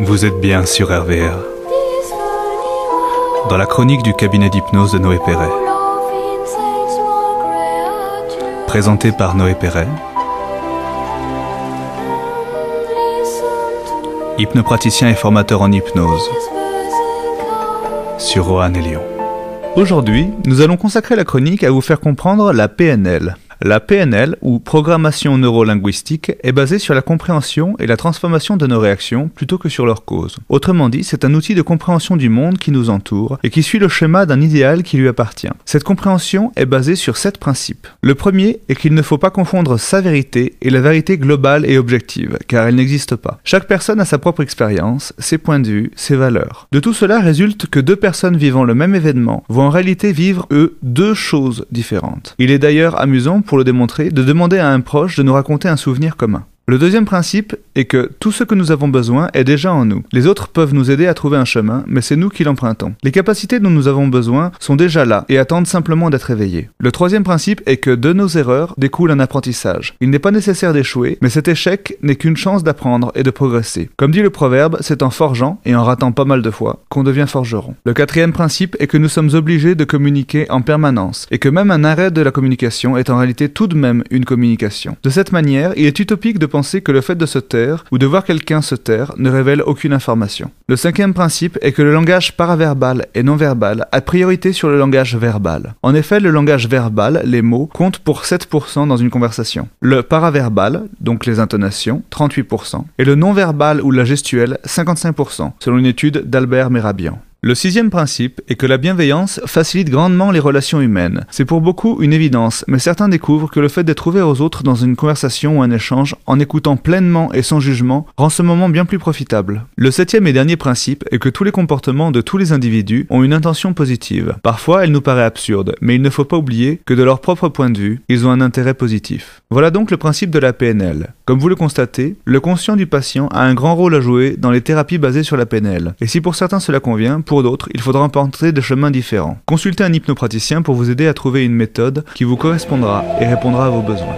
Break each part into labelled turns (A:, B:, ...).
A: Vous êtes bien sur RVR, dans la chronique du cabinet d'hypnose de Noé Perret. Présenté par Noé Perret, hypnopraticien et formateur en hypnose, sur Roanne et Lyon. Aujourd'hui, nous allons consacrer la chronique à vous faire comprendre la PNL. La PNL, ou programmation neurolinguistique, est basée sur la compréhension et la transformation de nos réactions plutôt que sur leur cause. Autrement dit, c'est un outil de compréhension du monde qui nous entoure et qui suit le schéma d'un idéal qui lui appartient. Cette compréhension est basée sur 7 principes. Le premier est qu'il ne faut pas confondre sa vérité et la vérité globale et objective, car elle n'existe pas. Chaque personne a sa propre expérience, ses points de vue, ses valeurs. De tout cela résulte que 2 personnes vivant le même événement vont en réalité vivre, eux, 2 choses différentes. Il est d'ailleurs amusant, pour le démontrer, de demander à un proche de nous raconter un souvenir commun. Le deuxième principe est que tout ce que nous avons besoin est déjà en nous. Les autres peuvent nous aider à trouver un chemin, mais c'est nous qui l'empruntons. Les capacités dont nous avons besoin sont déjà là et attendent simplement d'être éveillées. Le troisième principe est que de nos erreurs découle un apprentissage. Il n'est pas nécessaire d'échouer, mais cet échec n'est qu'une chance d'apprendre et de progresser. Comme dit le proverbe, c'est en forgeant, et en ratant pas mal de fois, qu'on devient forgeron. Le quatrième principe est que nous sommes obligés de communiquer en permanence, et que même un arrêt de la communication est en réalité tout de même une communication. De cette manière, il est utopique de penser que le fait de se taire ou de voir quelqu'un se taire ne révèle aucune information. Le cinquième principe est que le langage paraverbal et non verbal a priorité sur le langage verbal. En effet, le langage verbal, les mots, compte pour 7% dans une conversation. Le paraverbal, donc les intonations, 38%, et le non verbal ou la gestuelle, 55%, selon une étude d'Albert Merabian. Le sixième principe est que la bienveillance facilite grandement les relations humaines. C'est pour beaucoup une évidence, mais certains découvrent que le fait d'être ouvert aux autres dans une conversation ou un échange, en écoutant pleinement et sans jugement, rend ce moment bien plus profitable. Le septième et dernier principe est que tous les comportements de tous les individus ont une intention positive. Parfois, elle nous paraît absurde, mais il ne faut pas oublier que de leur propre point de vue, ils ont un intérêt positif. Voilà donc le principe de la PNL. Comme vous le constatez, le conscient du patient a un grand rôle à jouer dans les thérapies basées sur la PNL. Et si pour certains cela convient, pour d'autres, il faudra emprunter des chemins différents. Consultez un hypnopraticien pour vous aider à trouver une méthode qui vous correspondra et répondra à vos besoins.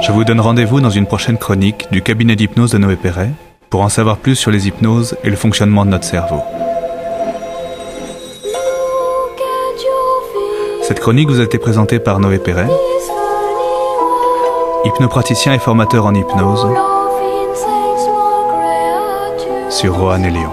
A: Je vous donne rendez-vous dans une prochaine chronique du cabinet d'hypnose de Noé Perret pour en savoir plus sur les hypnoses et le fonctionnement de notre cerveau. Cette chronique vous a été présentée par Noé Perret, hypnopraticien et formateur en hypnose, sur Roanne et Lyon.